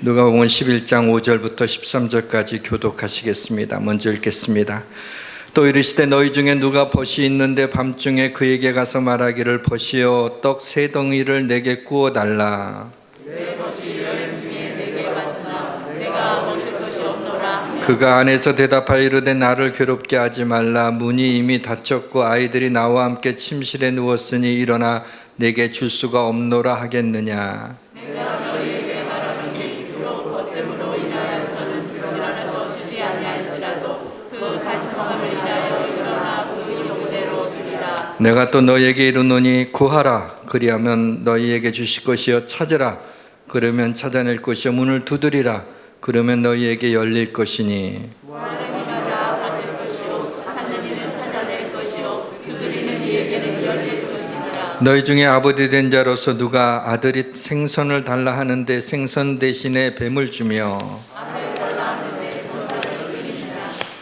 누가복음 11장 5절부터 13절까지 교독하시겠습니다. 먼저 읽겠습니다. 또 이르시되 너희 중에 누가 벗이 있는데 밤중에 그에게 가서 말하기를 벗이여 떡 세 덩이를 내게 구워 달라. 내 벗이 여인 중에 내게 왔으나 내가 먹을 것이 없노라. 그가 안에서 대답하여 이르되 나를 괴롭게 하지 말라. 문이 이미 닫혔고 아이들이 나와 함께 침실에 누웠으니 일어나 내게 줄 수가 없노라 하겠느냐. 내가 너희에게 말하노니 비록 벗됨으로 인하여서는 일어나서 주지 아니할지라도 그 간청함을 인하여 일어나 그 요구대로 주리라. 내가 또 너희에게 이르노니 구하라 그리하면 너희에게 주실 것이요 찾으라 그러면 찾아낼 것이요 문을 두드리라 그러면 너희에게 열릴 것이니 너희 중에 아버지 된 자로서 누가 아들이 생선을 달라 하는데 생선 대신에 뱀을 주며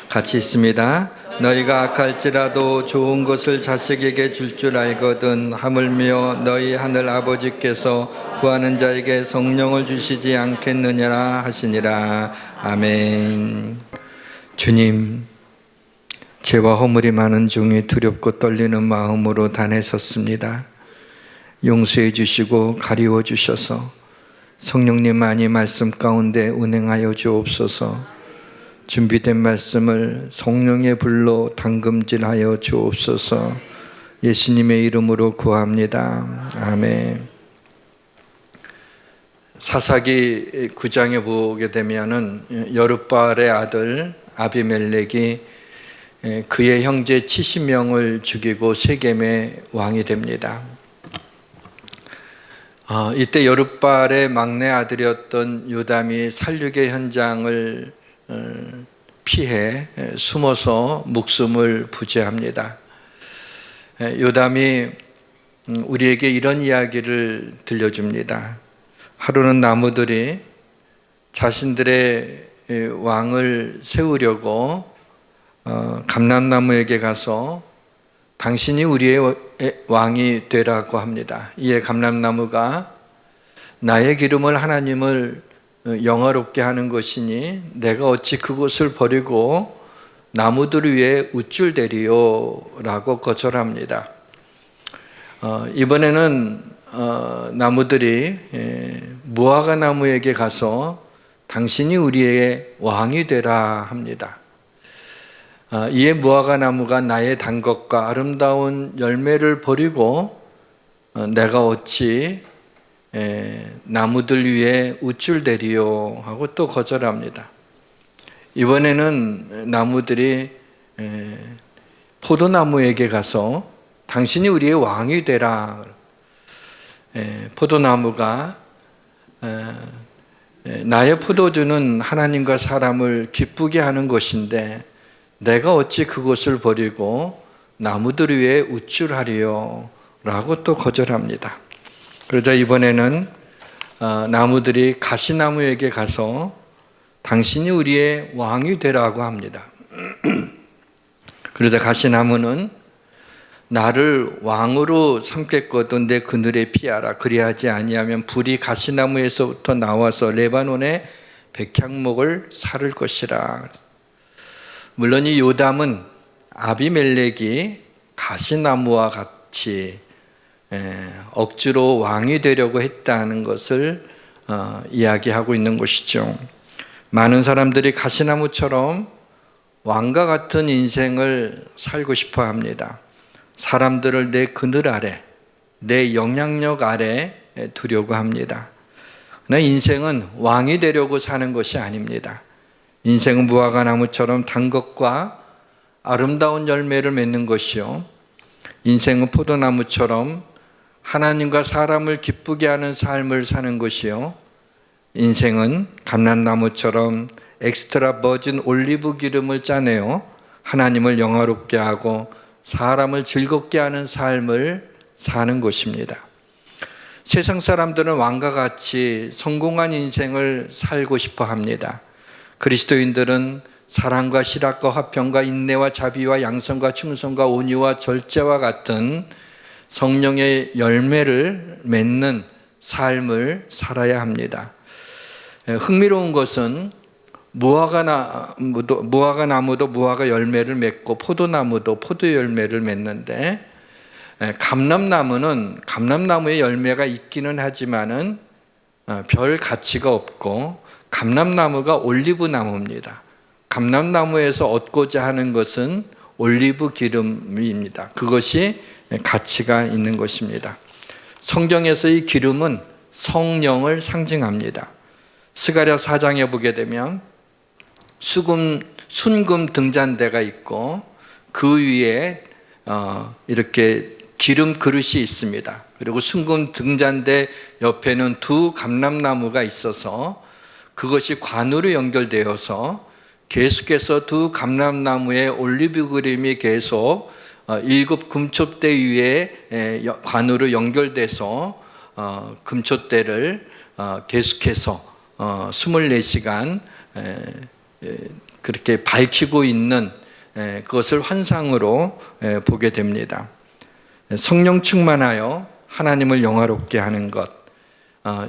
같이 있습니다. 너희가 악할지라도 좋은 것을 자식에게 줄 줄 알거든 하물며 너희 하늘 아버지께서 구하는 자에게 성령을 주시지 않겠느냐 하시니라. 아멘. 주님, 죄와 허물이 많은 중에 두렵고 떨리는 마음으로 단에 섰습니다. 용서해 주시고 가리워 주셔서 성령님만이 말씀 가운데 운행하여 주옵소서. 준비된 말씀을 성령의 불로 담금질하여 주옵소서. 예수님의 이름으로 구합니다. 아멘. 사사기 9장에 보게 되면은 여룻바알의 아들 아비멜렉이 그의 형제 70명을 죽이고 세겜의 왕이 됩니다. 이때 여룻바알의 막내 아들이었던 요담이 살육의 현장을 피해 숨어서 목숨을 부지합니다. 요담이 우리에게 이런 이야기를 들려줍니다. 하루는 나무들이 자신들의 왕을 세우려고 감람나무에게 가서 당신이 우리의 왕이 되라고 합니다. 이에 감람나무가 나의 기름을 하나님을 영화롭게 하는 것이니 내가 어찌 그것을 버리고 나무들 위에 우쭐대리요 라고 거절합니다. 이번에는 나무들이 무화과 나무에게 가서 당신이 우리의 왕이 되라 합니다. 이에 무화과 나무가 나의 단 것과 아름다운 열매를 버리고 내가 어찌 나무들 위에 우쭐대리요 하고 또 거절합니다. 이번에는 나무들이 포도나무에게 가서 당신이 우리의 왕이 되라. 포도나무가 나의 포도주는 하나님과 사람을 기쁘게 하는 것인데 내가 어찌 그것을 버리고 나무들 위에 우쭐하리요 라고 또 거절합니다. 그러자 이번에는 나무들이 가시나무에게 가서 당신이 우리의 왕이 되라고 합니다. 그러자 가시나무는 나를 왕으로 삼겠거든 내 그늘에 피하라. 그리하지 아니하면 불이 가시나무에서부터 나와서 레바논의 백향목을 사를 것이라. 물론 이 요담은 아비멜렉이 가시나무와 같이 억지로 왕이 되려고 했다는 것을 이야기하고 있는 것이죠. 많은 사람들이 가시나무처럼 왕과 같은 인생을 살고 싶어 합니다. 사람들을 내 그늘 아래, 내 영향력 아래 두려고 합니다. 그러나 인생은 왕이 되려고 사는 것이 아닙니다. 인생은 무화과 나무처럼 단 것과 아름다운 열매를 맺는 것이요, 인생은 포도나무처럼 하나님과 사람을 기쁘게 하는 삶을 사는 것이요, 인생은 감람나무처럼 엑스트라 버진 올리브 기름을 짜내어 하나님을 영화롭게 하고 사람을 즐겁게 하는 삶을 사는 것입니다. 세상 사람들은 왕과 같이 성공한 인생을 살고 싶어 합니다. 그리스도인들은 사랑과 실학과 화평과 인내와 자비와 양선과 충성과 온유와 절제와 같은 성령의 열매를 맺는 삶을 살아야 합니다. 흥미로운 것은 무화과 나무도 무화과 열매를 맺고 포도나무도 포도 열매를 맺는데, 감람나무는 감람나무의 열매가 있기는 하지만은 별 가치가 없고, 감람나무가 올리브 나무입니다. 감람나무에서 얻고자 하는 것은 올리브 기름입니다. 그것이 가치가 있는 것입니다. 성경에서 이 기름은 성령을 상징합니다. 스가랴 4장에 보게 되면 순금 등잔대가 있고 그 위에 이렇게 기름 그릇이 있습니다. 그리고 순금 등잔대 옆에는 두 감람나무가 있어서 그것이 관으로 연결되어서 계속해서 두 감람나무의 올리브 그림이 계속 7 금촛대 위에 관으로 연결돼서 금촛대를 계속해서 24시간 그렇게 밝히고 있는 그것을 환상으로 보게 됩니다. 성령 충만하여 하나님을 영화롭게 하는 것,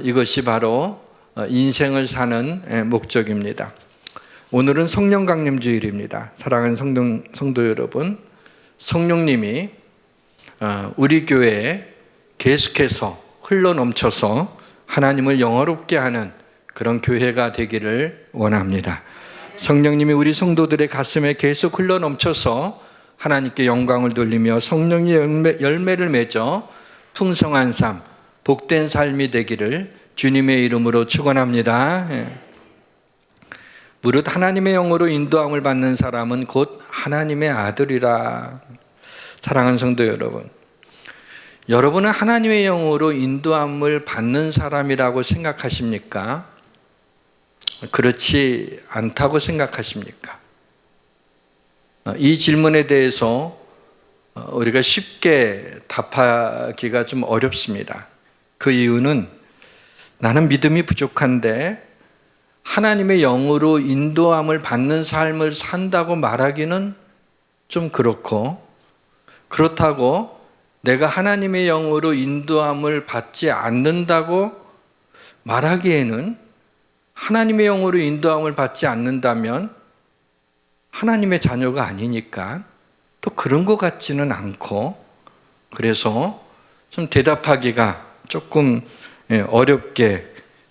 이것이 바로 인생을 사는 목적입니다. 오늘은 성령 강림 주일입니다. 사랑하는 성도 여러분, 성령님이 우리 교회에 계속해서 흘러넘쳐서 하나님을 영화롭게 하는 그런 교회가 되기를 원합니다. 성령님이 우리 성도들의 가슴에 계속 흘러넘쳐서 하나님께 영광을 돌리며 성령의 열매를 맺어 풍성한 삶, 복된 삶이 되기를 주님의 이름으로 축원합니다. 무릇 하나님의 영으로 인도함을 받는 사람은 곧 하나님의 아들이라. 사랑하는 성도 여러분, 여러분은 하나님의 영으로 인도함을 받는 사람이라고 생각하십니까? 그렇지 않다고 생각하십니까? 이 질문에 대해서 우리가 쉽게 답하기가 좀 어렵습니다. 그 이유는 나는 믿음이 부족한데 하나님의 영으로 인도함을 받는 삶을 산다고 말하기는 좀 그렇고, 그렇다고 내가 하나님의 영으로 인도함을 받지 않는다고 말하기에는, 하나님의 영으로 인도함을 받지 않는다면 하나님의 자녀가 아니니까 또 그런 것 같지는 않고, 그래서 좀 대답하기가 조금 어렵게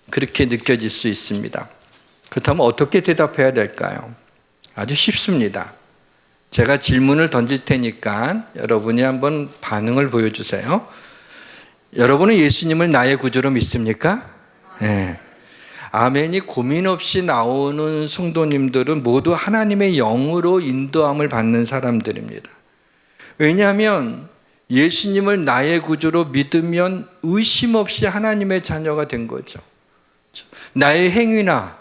그렇게 느껴질 수 있습니다. 그렇다면 어떻게 대답해야 될까요? 아주 쉽습니다. 제가 질문을 던질 테니까 여러분이 한번 반응을 보여주세요. 여러분은 예수님을 나의 구주로 믿습니까? 네. 아멘이 고민 없이 나오는 성도님들은 모두 하나님의 영으로 인도함을 받는 사람들입니다. 왜냐하면 예수님을 나의 구주로 믿으면 의심 없이 하나님의 자녀가 된 거죠. 나의 행위나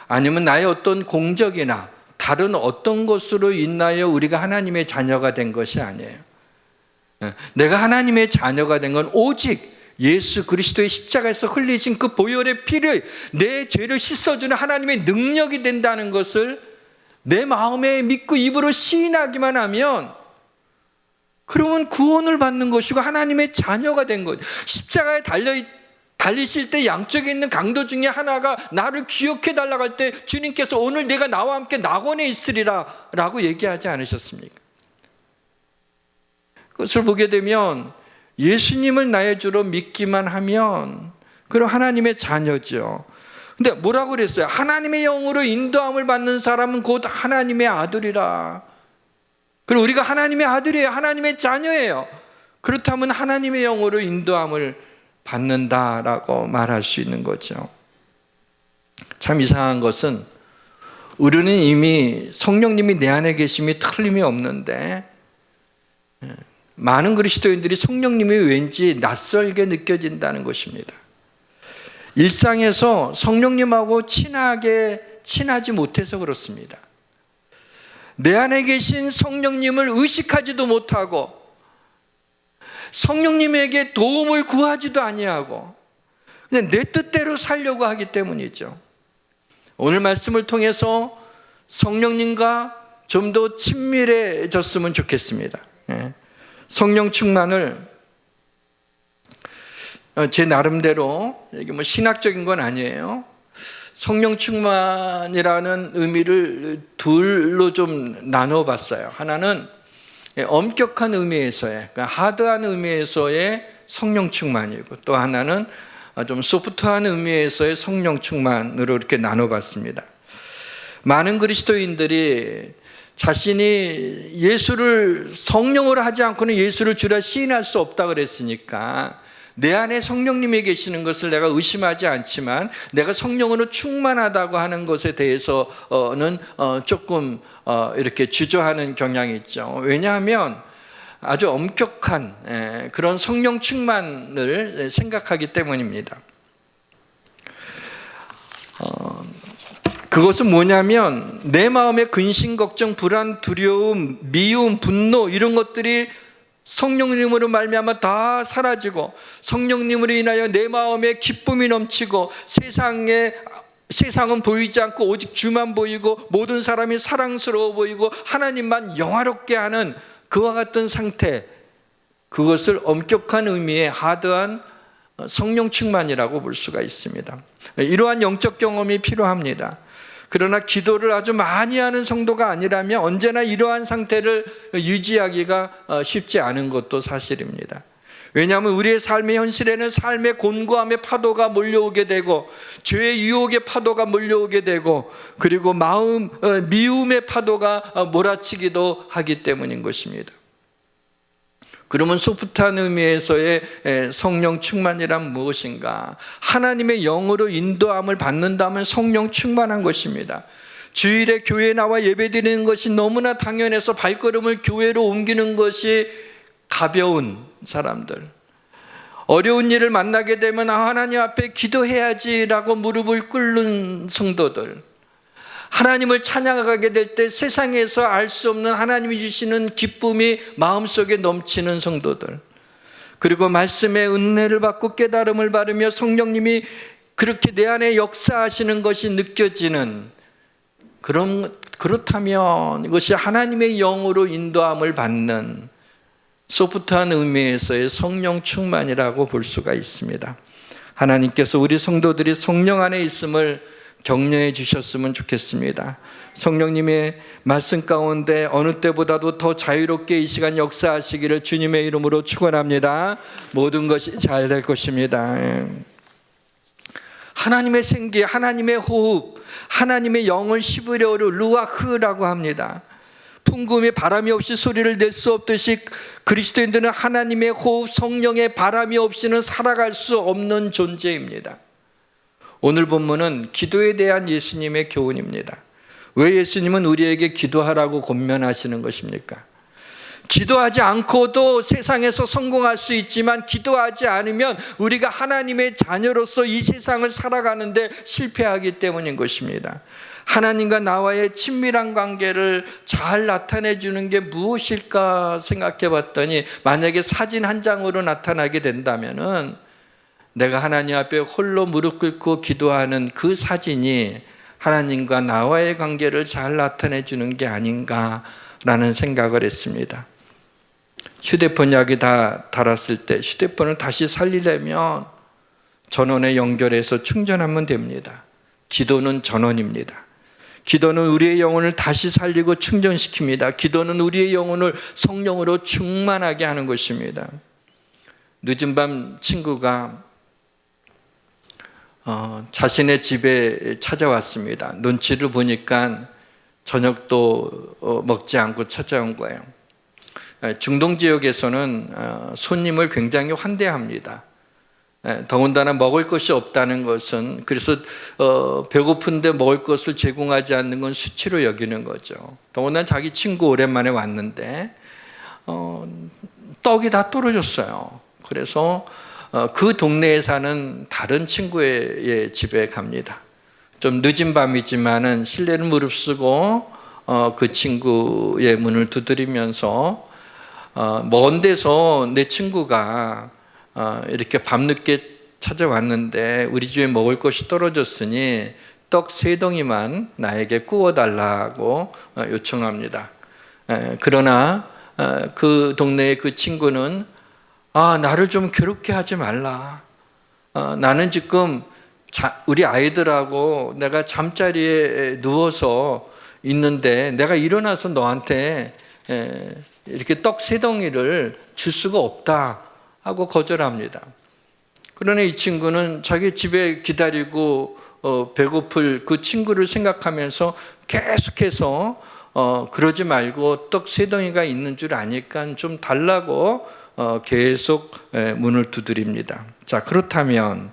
아니면 나의 어떤 공적이나 다른 어떤 것으로 인하여 우리가 하나님의 자녀가 된 것이 아니에요. 내가 하나님의 자녀가 된 건 오직 예수 그리스도의 십자가에서 흘리신 그 보혈의 피를, 내 죄를 씻어주는 하나님의 능력이 된다는 것을 내 마음에 믿고 입으로 시인하기만 하면, 그러면 구원을 받는 것이고 하나님의 자녀가 된 거죠. 십자가에 달리실 때 양쪽에 있는 강도 중에 하나가 나를 기억해 달라고 할 때 주님께서 오늘 내가 나와 함께 낙원에 있으리라 라고 얘기하지 않으셨습니까? 그것을 보게 되면 예수님을 나의 주로 믿기만 하면 그럼 하나님의 자녀죠. 근데 뭐라고 그랬어요? 하나님의 영으로 인도함을 받는 사람은 곧 하나님의 아들이라. 그리고 우리가 하나님의 아들이에요. 하나님의 자녀예요. 그렇다면 하나님의 영으로 인도함을 받는다라고 말할 수 있는 거죠. 참 이상한 것은 우리는 이미 성령님이 내 안에 계심이 틀림이 없는데, 많은 그리스도인들이 성령님이 왠지 낯설게 느껴진다는 것입니다. 일상에서 성령님하고 친하지 못해서 그렇습니다. 내 안에 계신 성령님을 의식하지도 못하고 성령님에게 도움을 구하지도 아니하고 그냥 내 뜻대로 살려고 하기 때문이죠. 오늘 말씀을 통해서 성령님과 좀 더 친밀해졌으면 좋겠습니다. 성령 충만을 제 나름대로, 이게 뭐 신학적인 건 아니에요. 성령 충만이라는 의미를 둘로 좀 나눠봤어요. 하나는 엄격한 의미에서의, 그러니까 하드한 의미에서의 성령 충만이고, 또 하나는 좀 소프트한 의미에서의 성령 충만으로 이렇게 나눠봤습니다. 많은 그리스도인들이 자신이 예수를 성령으로 하지 않고는 예수를 주라 시인할 수 없다 그랬으니까 내 안에 성령님이 계시는 것을 내가 의심하지 않지만 내가 성령으로 충만하다고 하는 것에 대해서는 조금 이렇게 주저하는 경향이 있죠. 왜냐하면 아주 엄격한 그런 성령 충만을 생각하기 때문입니다. 그것은 뭐냐면 내 마음의 근심, 걱정, 불안, 두려움, 미움, 분노 이런 것들이 성령님으로 말미암아 다 사라지고 성령님으로 인하여 내 마음에 기쁨이 넘치고 세상은 보이지 않고 오직 주만 보이고 모든 사람이 사랑스러워 보이고 하나님만 영화롭게 하는 그와 같은 상태, 그것을 엄격한 의미의 하드한 성령 충만이라고 볼 수가 있습니다. 이러한 영적 경험이 필요합니다. 그러나 기도를 아주 많이 하는 성도가 아니라면 언제나 이러한 상태를 유지하기가 쉽지 않은 것도 사실입니다. 왜냐하면 우리의 삶의 현실에는 삶의 곤고함의 파도가 몰려오게 되고 죄의 유혹의 파도가 몰려오게 되고 그리고 미움의 파도가 몰아치기도 하기 때문인 것입니다. 그러면 소프트한 의미에서의 성령 충만이란 무엇인가? 하나님의 영으로 인도함을 받는다면 성령 충만한 것입니다. 주일에 교회에 나와 예배드리는 것이 너무나 당연해서 발걸음을 교회로 옮기는 것이 가벼운 사람들, 어려운 일을 만나게 되면 하나님 앞에 기도해야지라고 무릎을 꿇는 성도들, 하나님을 찬양하게 될 때 세상에서 알 수 없는 하나님이 주시는 기쁨이 마음속에 넘치는 성도들, 그리고 말씀의 은혜를 받고 깨달음을 받으며 성령님이 그렇게 내 안에 역사하시는 것이 느껴지는 그렇다면 이것이 하나님의 영으로 인도함을 받는 소프트한 의미에서의 성령 충만이라고 볼 수가 있습니다. 하나님께서 우리 성도들이 성령 안에 있음을 격려해 주셨으면 좋겠습니다. 성령님의 말씀 가운데 어느 때보다도 더 자유롭게 이 시간 역사하시기를 주님의 이름으로 축원합니다. 모든 것이 잘 될 것입니다. 하나님의 생기, 하나님의 호흡, 하나님의 영을 시브레어로 루아흐라고 합니다. 풍금에 바람이 없이 소리를 낼 수 없듯이 그리스도인들은 하나님의 호흡, 성령의 바람이 없이는 살아갈 수 없는 존재입니다. 오늘 본문은 기도에 대한 예수님의 교훈입니다. 왜 예수님은 우리에게 기도하라고 권면하시는 것입니까? 기도하지 않고도 세상에서 성공할 수 있지만 기도하지 않으면 우리가 하나님의 자녀로서 이 세상을 살아가는데 실패하기 때문인 것입니다. 하나님과 나와의 친밀한 관계를 잘 나타내 주는 게 무엇일까 생각해 봤더니 만약에 사진 한 장으로 나타나게 된다면은 내가 하나님 앞에 홀로 무릎 꿇고 기도하는 그 사진이 하나님과 나와의 관계를 잘 나타내 주는 게 아닌가라는 생각을 했습니다. 휴대폰 약이 다 닳았을 때 휴대폰을 다시 살리려면 전원에 연결해서 충전하면 됩니다. 기도는 전원입니다. 기도는 우리의 영혼을 다시 살리고 충전시킵니다. 기도는 우리의 영혼을 성령으로 충만하게 하는 것입니다. 늦은 밤 친구가 자신의 집에 찾아왔습니다. 눈치를 보니까 저녁도 먹지 않고 찾아온 거예요. 중동 지역에서는 손님을 굉장히 환대합니다. 더군다나 먹을 것이 없다는 것은, 그래서 배고픈데 먹을 것을 제공하지 않는 건 수치로 여기는 거죠. 더군다나 자기 친구 오랜만에 왔는데 떡이 다 떨어졌어요. 그래서 그 동네에 사는 다른 친구의 집에 갑니다. 좀 늦은 밤이지만은 실내를 무릅쓰고 그 친구의 문을 두드리면서 먼 데서 내 친구가 이렇게 밤늦게 찾아왔는데 우리 집에 먹을 것이 떨어졌으니 떡 3덩이만 나에게 구워달라고 요청합니다. 그러나 그 동네의 그 친구는 나를 좀 괴롭게 하지 말라. 나는 지금 우리 아이들하고 내가 잠자리에 누워서 있는데 내가 일어나서 너한테 이렇게 떡 3덩이를 줄 수가 없다 하고 거절합니다. 그러나 이 친구는 자기 집에 기다리고 배고플 그 친구를 생각하면서 계속해서 그러지 말고 떡 3덩이가 있는 줄 아니까 좀 달라고 계속 문을 두드립니다. 자, 그렇다면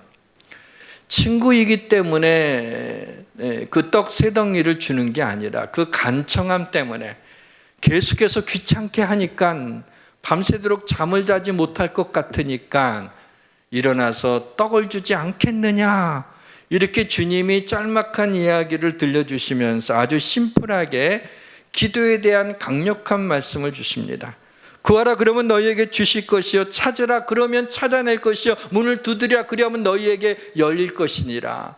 친구이기 때문에 그 떡 3덩이를 주는 게 아니라 그 간청함 때문에 계속해서 귀찮게 하니까 밤새도록 잠을 자지 못할 것 같으니까 일어나서 떡을 주지 않겠느냐, 이렇게 주님이 짤막한 이야기를 들려주시면서 아주 심플하게 기도에 대한 강력한 말씀을 주십니다. 구하라 그러면 너희에게 주실 것이요, 찾으라 그러면 찾아낼 것이요, 문을 두드리라 그러면 너희에게 열릴 것이니라.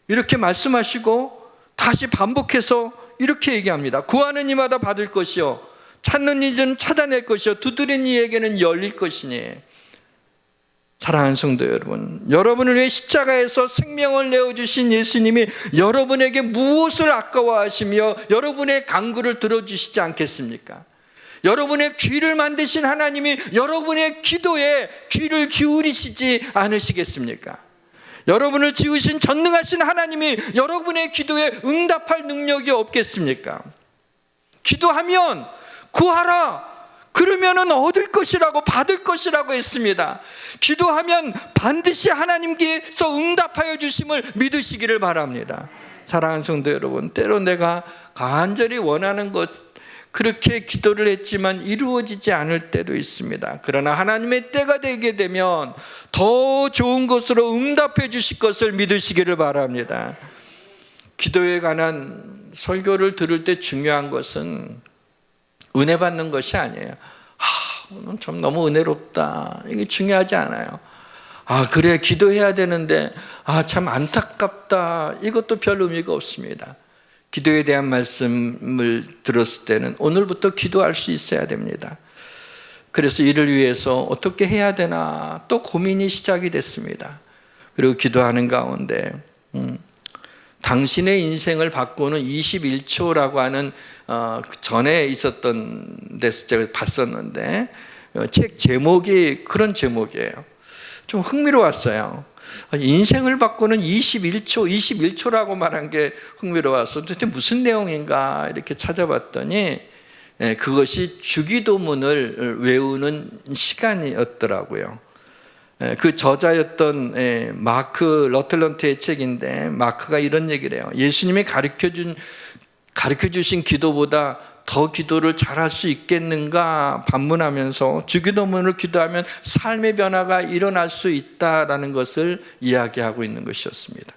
이렇게 말씀하시고 다시 반복해서 이렇게 얘기합니다. 구하는 이마다 받을 것이요, 찾는 이는 찾아낼 것이요, 두드리는 이에게는 열릴 것이니. 사랑하는 성도 여러분, 여러분을 위해 십자가에서 생명을 내어주신 예수님이 여러분에게 무엇을 아까워하시며 여러분의 간구를 들어주시지 않겠습니까? 여러분의 귀를 만드신 하나님이 여러분의 기도에 귀를 기울이시지 않으시겠습니까? 여러분을 지으신 전능하신 하나님이 여러분의 기도에 응답할 능력이 없겠습니까? 기도하면 구하라 그러면은 얻을 것이라고, 받을 것이라고 했습니다. 기도하면 반드시 하나님께서 응답하여 주심을 믿으시기를 바랍니다. 사랑하는 성도 여러분, 때로 내가 간절히 원하는 것, 그렇게 기도를 했지만 이루어지지 않을 때도 있습니다. 그러나 하나님의 때가 되게 되면 더 좋은 것으로 응답해 주실 것을 믿으시기를 바랍니다. 기도에 관한 설교를 들을 때 중요한 것은 은혜 받는 것이 아니에요. 오늘 좀 너무 은혜롭다, 이게 중요하지 않아요. 그래 기도해야 되는데 참 안타깝다, 이것도 별 의미가 없습니다. 기도에 대한 말씀을 들었을 때는 오늘부터 기도할 수 있어야 됩니다. 그래서 이를 위해서 어떻게 해야 되나 또 고민이 시작이 됐습니다. 그리고 기도하는 가운데 당신의 인생을 바꾸는 21초라고 하는 전에 있었던 데서 제가 봤었는데 책 제목이 그런 제목이에요. 좀 흥미로웠어요. 인생을 바꾸는 21초라고 말한 게 흥미로워서 도대체 무슨 내용인가 이렇게 찾아봤더니 그것이 주기도문을 외우는 시간이었더라고요. 그 저자였던 마크 러틀런트의 책인데, 마크가 이런 얘기를 해요. 예수님이 가르쳐 주신 기도보다 더 기도를 잘할 수 있겠는가 반문하면서 주기도문을 기도하면 삶의 변화가 일어날 수 있다라는 것을 이야기하고 있는 것이었습니다.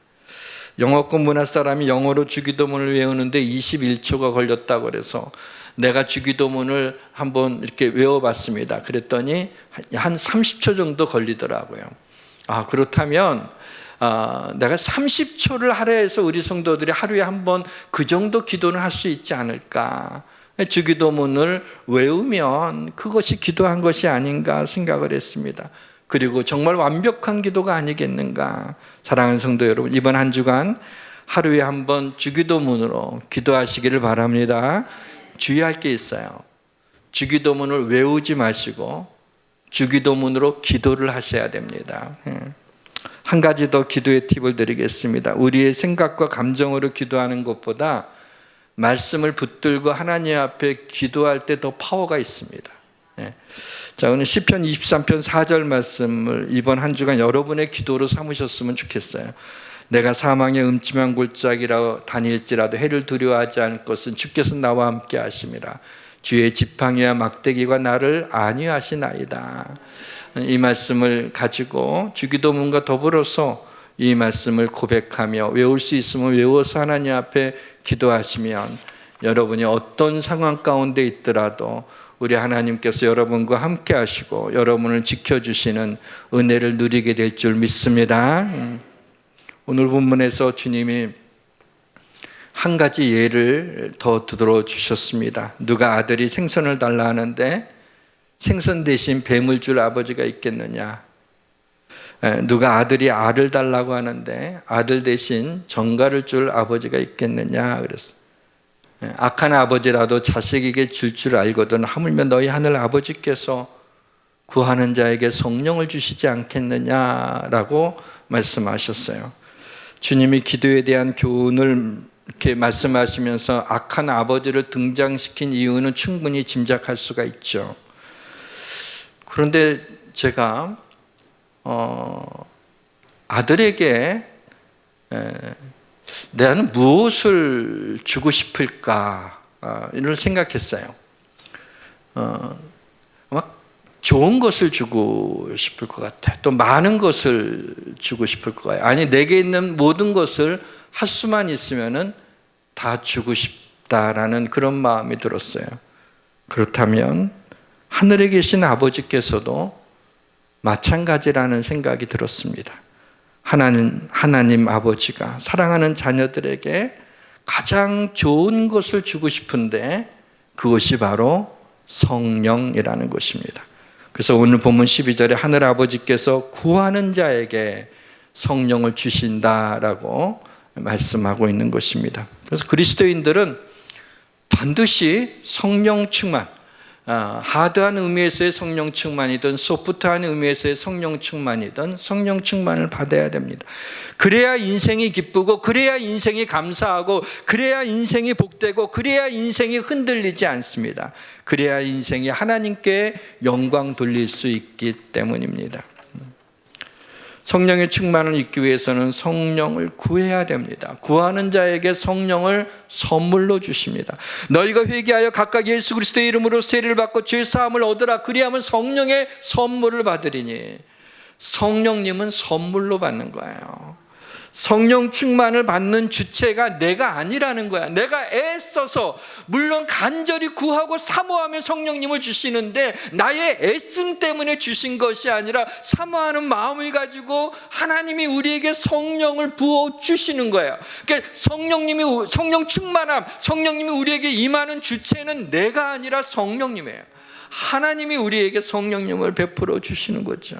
영어권 문화 사람이 영어로 주기도문을 외우는데 21초가 걸렸다고 그래서 내가 주기도문을 한번 이렇게 외워봤습니다. 그랬더니 한 30초 정도 걸리더라고요. 그렇다면 내가 30초를 하려 해서 우리 성도들이 하루에 한 번 그 정도 기도는 할 수 있지 않을까. 주기도문을 외우면 그것이 기도한 것이 아닌가 생각을 했습니다. 그리고 정말 완벽한 기도가 아니겠는가. 사랑하는 성도 여러분, 이번 한 주간 하루에 한 번 주기도문으로 기도하시기를 바랍니다. 주의할 게 있어요. 주기도문을 외우지 마시고 주기도문으로 기도를 하셔야 됩니다. 한 가지 더 기도의 팁을 드리겠습니다. 우리의 생각과 감정으로 기도하는 것보다 말씀을 붙들고 하나님 앞에 기도할 때 더 파워가 있습니다. 자, 오늘 시편 23편 4절 말씀을 이번 한 주간 여러분의 기도로 삼으셨으면 좋겠어요. 내가 사망의 음침한 골짜기라 다닐지라도 해를 두려워하지 않을 것은 주께서 나와 함께 하심이라. 주의 지팡이와 막대기가 나를 안위하시나이다. 이 말씀을 가지고 주기도문과 더불어서 이 말씀을 고백하며 외울 수 있으면 외워서 하나님 앞에 기도하시면 여러분이 어떤 상황 가운데 있더라도 우리 하나님께서 여러분과 함께 하시고 여러분을 지켜주시는 은혜를 누리게 될 줄 믿습니다. 오늘 본문에서 주님이 한 가지 예를 더 들어주셨습니다. 누가 아들이 생선을 달라 하는데 생선 대신 뱀을 줄 아버지가 있겠느냐. 누가 아들이 알을 달라고 하는데 아들 대신 전갈을 줄 아버지가 있겠느냐 그랬어요. 악한 아버지라도 자식에게 줄 알거든 하물며 너희 하늘 아버지께서 구하는 자에게 성령을 주시지 않겠느냐라고 말씀하셨어요. 주님이 기도에 대한 교훈을 이렇게 말씀하시면서 악한 아버지를 등장시킨 이유는 충분히 짐작할 수가 있죠. 그런데 제가 아들에게 나는 무엇을 주고 싶을까 이를 생각했어요. 아마 좋은 것을 주고 싶을 것 같아요. 또 많은 것을 주고 싶을 것 같아요. 아니 내게 있는 모든 것을 할 수만 있으면은 다 주고 싶다라는 그런 마음이 들었어요. 그렇다면 하늘에 계신 아버지께서도 마찬가지라는 생각이 들었습니다. 하나님 아버지가 사랑하는 자녀들에게 가장 좋은 것을 주고 싶은데 그것이 바로 성령이라는 것입니다. 그래서 오늘 본문 12절에 하늘 아버지께서 구하는 자에게 성령을 주신다라고 말씀하고 있는 것입니다. 그래서 그리스도인들은 반드시 성령 충만, 하드한 의미에서의 성령 충만이든 소프트한 의미에서의 성령 충만이든 성령 충만을 받아야 됩니다. 그래야 인생이 기쁘고 그래야 인생이 감사하고 그래야 인생이 복되고 그래야 인생이 흔들리지 않습니다. 그래야 인생이 하나님께 영광 돌릴 수 있기 때문입니다. 성령의 충만을 잊기 위해서는 성령을 구해야 됩니다. 구하는 자에게 성령을 선물로 주십니다. 너희가 회개하여 각각 예수 그리스도의 이름으로 세례를 받고 죄 사함을 얻으라. 그리하면 성령의 선물을 받으리니. 성령님은 선물로 받는 거예요. 성령 충만을 받는 주체가 내가 아니라는 거야. 내가 애써서 물론 간절히 구하고 사모하면 성령님을 주시는데 나의 애씀 때문에 주신 것이 아니라 사모하는 마음을 가지고 하나님이 우리에게 성령을 부어 주시는 거예요. 그러니까 성령 충만함, 성령님이 우리에게 임하는 주체는 내가 아니라 성령님이에요. 하나님이 우리에게 성령님을 베풀어 주시는 거죠.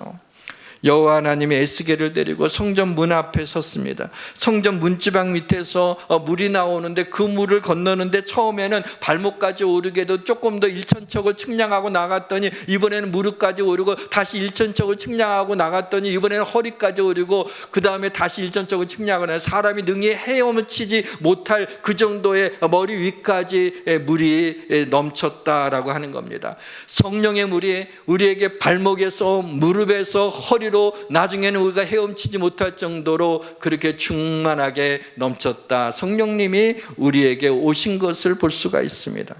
여호와 하나님이 에스겔을 데리고 성전 문 앞에 섰습니다. 성전 문지방 밑에서 물이 나오는데 그 물을 건너는데 처음에는 발목까지 오르게도 조금 더 일천척을 측량하고 나갔더니 이번에는 무릎까지 오르고 다시 일천척을 측량하고 나갔더니 이번에는 허리까지 오르고 그 다음에 다시 일천척을 측량하고 사람이 능히 헤엄치지 못할 그 정도의 머리 위까지 물이 넘쳤다라고 하는 겁니다. 성령의 물이 우리에게 발목에서 무릎에서 허리 나중에는 우리가 헤엄치지 못할 정도로 그렇게 충만하게 넘쳤다. 성령님이 우리에게 오신 것을 볼 수가 있습니다.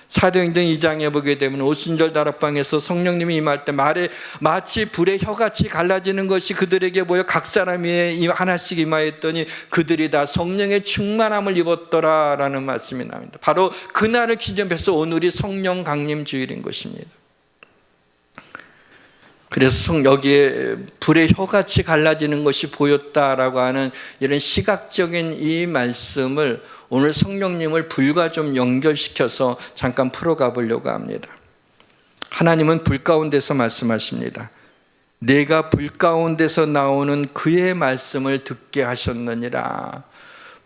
사도행전 2장에 보게 되면 오순절 다락방에서 성령님이 임할 때 말에 마치 불의 혀같이 갈라지는 것이 그들에게 보여 각 사람이 하나씩 임하였더니 그들이 다 성령의 충만함을 입었더라라는 말씀이 나옵니다. 바로 그날을 기념해서 오늘이 성령 강림 주일인 것입니다. 그래서 여기에 불의 혀같이 갈라지는 것이 보였다라고 하는 이런 시각적인 이 말씀을 오늘 성령님을 불과 좀 연결시켜서 잠깐 풀어가 보려고 합니다. 하나님은 불 가운데서 말씀하십니다. 내가 불 가운데서 나오는 그의 말씀을 듣게 하셨느니라.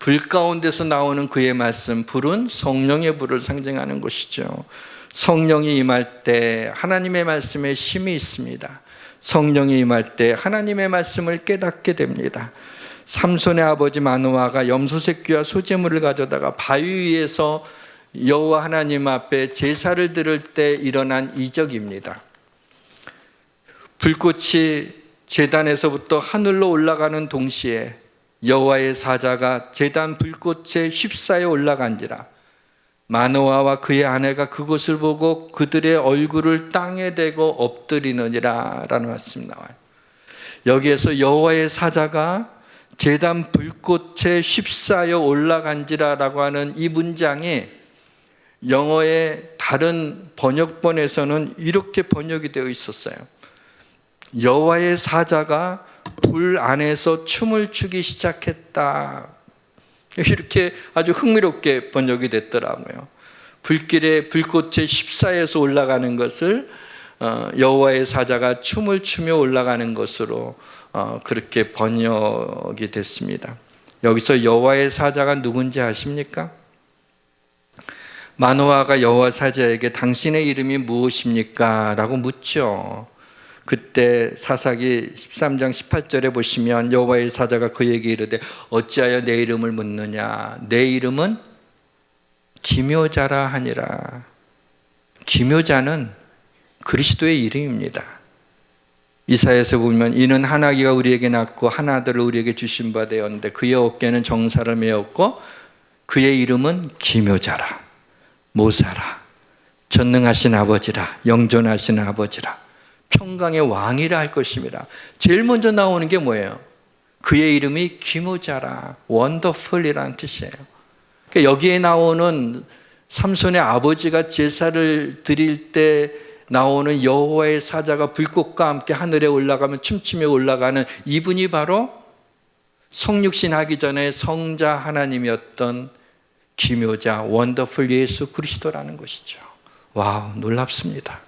불 가운데서 나오는 그의 말씀, 불은 성령의 불을 상징하는 것이죠. 성령이 임할 때 하나님의 말씀에 힘이 있습니다. 성령이 임할 때 하나님의 말씀을 깨닫게 됩니다. 삼손의 아버지 마노아가 염소새끼와 소제물을 가져다가 바위 위에서 여호와 하나님 앞에 제사를 드릴 때 일어난 이적입니다. 불꽃이 제단에서부터 하늘로 올라가는 동시에 여호와의 사자가 제단 불꽃에 휩싸여 올라간지라. 마노아와 그의 아내가 그것을 보고 그들의 얼굴을 땅에 대고 엎드리느니라 라는 말씀이 나와요. 여기에서 여호와의 사자가 제단 불꽃에 휩싸여 올라간지라 라고 하는 이 문장이 영어의 다른 번역본에서는 이렇게 번역이 되어 있었어요. 여호와의 사자가 불 안에서 춤을 추기 시작했다. 이렇게 아주 흥미롭게 번역이 됐더라고요. 불길에 불꽃에 휩싸여서 올라가는 것을 여호와의 사자가 춤을 추며 올라가는 것으로 그렇게 번역이 됐습니다. 여기서 여호와의 사자가 누군지 아십니까? 마노아가 여호와 사자에게 당신의 이름이 무엇입니까? 라고 묻죠. 그때 사사기 13장 18절에 보시면 여호와의 사자가 그에게 이르되 어찌하여 내 이름을 묻느냐? 내 이름은 기묘자라 하니라. 기묘자는 그리스도의 이름입니다. 이사야에서 보면 이는 한 아기가 우리에게 낳고 한 아들을 우리에게 주신 바 되었는데 그의 어깨는 정사를 메었고 그의 이름은 기묘자라, 모사라, 전능하신 아버지라, 영존하신 아버지라, 평강의 왕이라 할 것입니다. 제일 먼저 나오는 게 뭐예요? 그의 이름이 기묘자라, 원더풀이라는 뜻이에요. 그러니까 여기에 나오는 삼손의 아버지가 제사를 드릴 때 나오는 여호와의 사자가 불꽃과 함께 하늘에 올라가면 춤추며 올라가는 이분이 바로 성육신 하기 전에 성자 하나님이었던 기묘자 원더풀 예수 그리스도라는 것이죠. 와우, 놀랍습니다.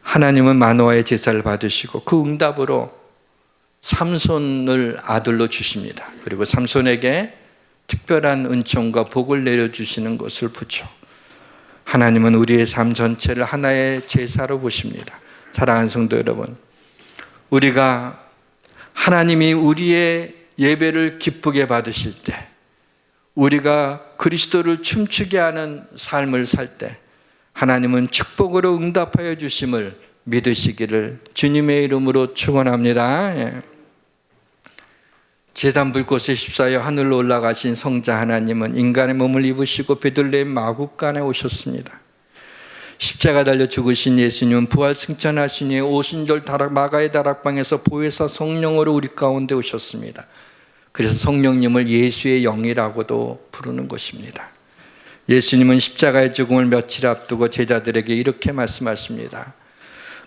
하나님은 마노아의 제사를 받으시고 그 응답으로 삼손을 아들로 주십니다. 그리고 삼손에게 특별한 은총과 복을 내려주시는 것을 보죠. 하나님은 우리의 삶 전체를 하나의 제사로 보십니다. 사랑하는 성도 여러분, 우리가 하나님이 우리의 예배를 기쁘게 받으실 때, 우리가 그리스도를 춤추게 하는 삶을 살 때 하나님은 축복으로 응답하여 주심을 믿으시기를 주님의 이름으로 축원합니다. 제단 불꽃에 휩싸여 하늘로 올라가신 성자 하나님은 인간의 몸을 입으시고 베들레헴 마국간에 오셨습니다. 십자가 달려 죽으신 예수님은 부활 승천하신 이에 오순절 마가의 다락방에서 보혜사 성령으로 우리 가운데 오셨습니다. 그래서 성령님을 예수의 영이라고도 부르는 것입니다. 예수님은 십자가의 죽음을 며칠 앞두고 제자들에게 이렇게 말씀하십니다.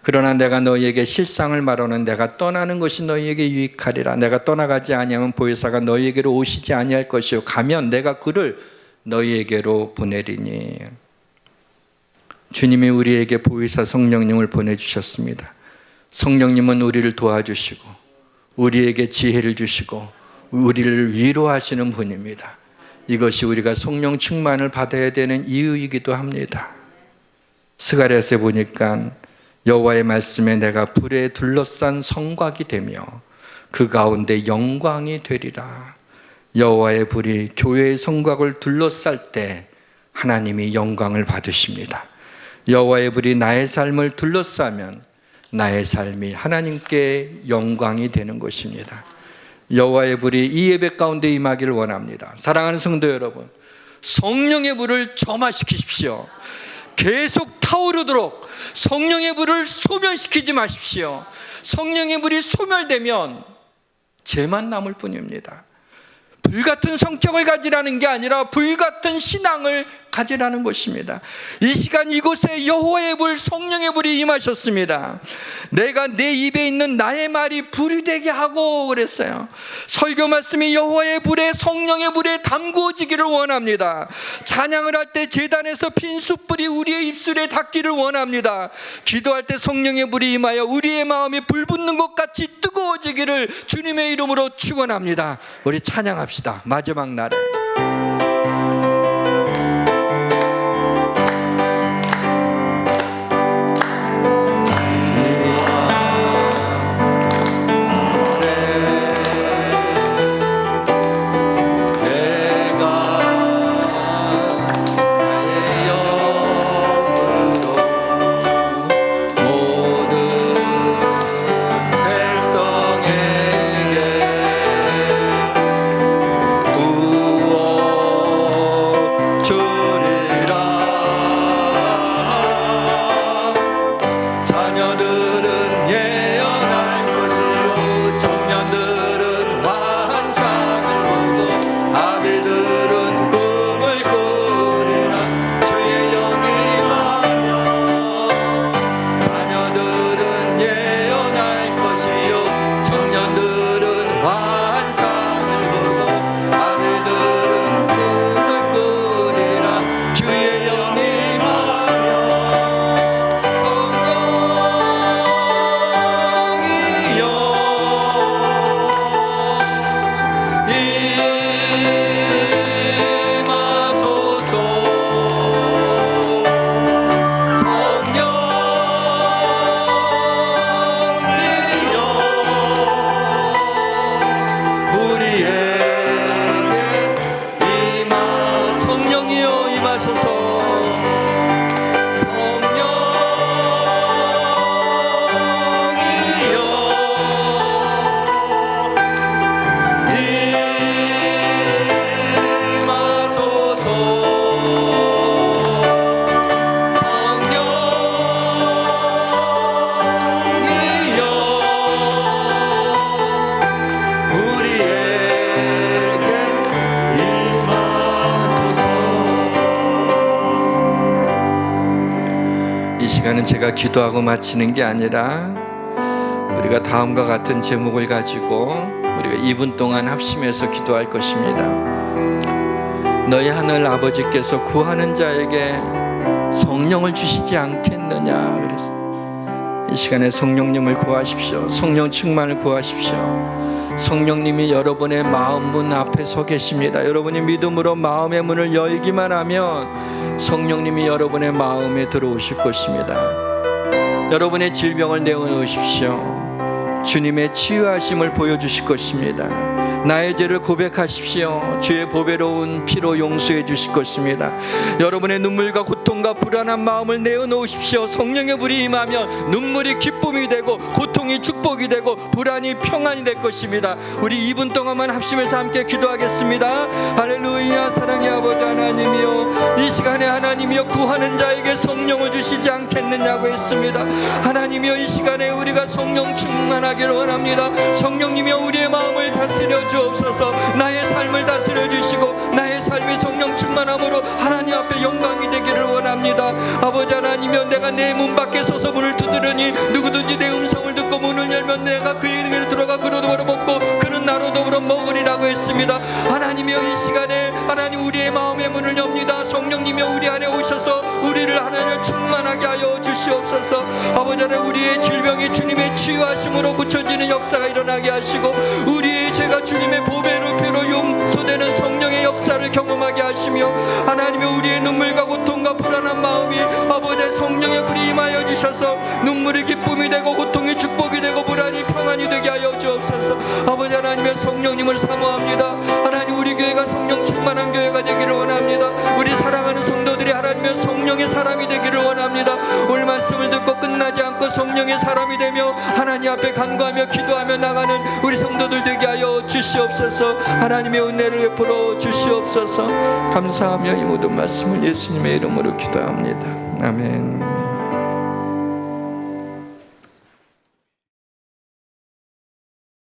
그러나 내가 너희에게 실상을 말하는 내가 떠나는 것이 너희에게 유익하리라. 내가 떠나가지 아니하면 보혜사가 너희에게로 오시지 아니할 것이요 가면 내가 그를 너희에게로 보내리니. 주님이 우리에게 보혜사 성령님을 보내주셨습니다. 성령님은 우리를 도와주시고 우리에게 지혜를 주시고 우리를 위로하시는 분입니다. 이것이 우리가 성령 충만을 받아야 되는 이유이기도 합니다. 스가랴서에 보니까 여호와의 말씀에 내가 불에 둘러싼 성곽이 되며 그 가운데 영광이 되리라. 여호와의 불이 교회의 성곽을 둘러쌀 때 하나님이 영광을 받으십니다. 여호와의 불이 나의 삶을 둘러싸면 나의 삶이 하나님께 영광이 되는 것입니다. 여호와의 불이 이 예배 가운데 임하기를 원합니다. 사랑하는 성도 여러분, 성령의 불을 점화시키십시오. 계속 타오르도록 성령의 불을 소멸시키지 마십시오. 성령의 불이 소멸되면 죄만 남을 뿐입니다. 불같은 성격을 가지라는 게 아니라 불같은 신앙을 가지라는 것입니다. 이 시간 이곳에 여호와의 불, 성령의 불이 임하셨습니다. 내가 내 입에 있는 나의 말이 불이 되게 하고 그랬어요. 설교 말씀이 여호와의 불에, 성령의 불에 담구어지기를 원합니다. 찬양을 할 때 제단에서 핀 숯불이 우리의 입술에 닿기를 원합니다. 기도할 때 성령의 불이 임하여 우리의 마음이 불붙는 것 같이 뜨거워지기를 주님의 이름으로 축원합니다. 우리 찬양합시다. 마지막 날에 구원 시간은 제가 기도하고 마치는 게 아니라 우리가 다음과 같은 제목을 가지고 우리가 2분 동안 합심해서 기도할 것입니다. 너희 하늘 아버지께서 구하는 자에게 성령을 주시지 않겠느냐 그랬어요. 이 시간에 성령님을 구하십시오. 성령 충만을 구하십시오. 성령님이 여러분의 마음 문 앞에 서 계십니다. 여러분이 믿음으로 마음의 문을 열기만 하면 성령님이 여러분의 마음에 들어오실 것입니다. 여러분의 질병을 내어놓으십시오. 주님의 치유하심을 보여주실 것입니다. 나의 죄를 고백하십시오. 주의 보배로운 피로 용서해 주실 것입니다. 여러분의 눈물과 고통과 불안한 마음을 내어놓으십시오. 성령의 불이 임하면 눈물이 기쁨이 되고 고통이 축복이 되고 불안이 평안이 될 것입니다. 우리 2분 동안만 합심해서 함께 기도하겠습니다. 할렐루야. 사랑의 아버지 하나님이여, 이 시간에 하나님이여 구하는 자에게 성령을 주시지 않겠느냐고 했습니다. 하나님이여, 이 시간에 우리가 성령 충만하기를 원합니다. 성령님이여, 우리의 마음을 다스려 주옵소서. 나의 삶을 다스려 주시고 나의 삶이 성령 충만함으로 하나님 앞에 영광이 되기를 원합니다. 아버지 하나님이여, 내가 내 문 밖에 서서 문을 두드리니 누구든지 내 음성을 듣고 문을 열면 내가 그에게 들어가 그로 더불어 먹고 그는 나로 더불어 먹으리라고 했습니다. 하나님이여, 이 시간에 하나님 우리의 마음의 문을 엽니다. 성령님이여, 우리 안에 오셔서 우리를 하나님 충만하게 하여 주시옵소서. 아버지 하나님, 우리의 질병이 주님의 치유하심으로 고쳐지는 역사가 일어나게 하시고 우리의 죄가 주님의 보배로 피로 용서되는 성령의 역사를 경험하게 하시며 하나님의 우리의 눈물과 고통과 불안한 마음이 아버지 성령의 불이 임하여 주셔서 눈물이 기쁨이 되고 고통이 축복이 되고 불안이 평안이 되게 하여 주옵소서. 아버지 하나님의 성령님을 사모합니다. 하나님, 우리 교회가 성령 충만한 교회가 되기를 원합니다. 우리 사랑하는 성도들이 하나님의 성령의 사람이 되기를 원합니다. 오늘 말씀을 듣고 끝나지 않고 성령의 사람이 되며 하나님 앞에 간구하며 기도하며 나가는 우리 성도들 되게 하여 주시옵소서. 하나님의 은혜를 베풀어 주시옵소서. 감사하며 이 모든 말씀을 예수님의 이름으로 기도합니다. 아멘.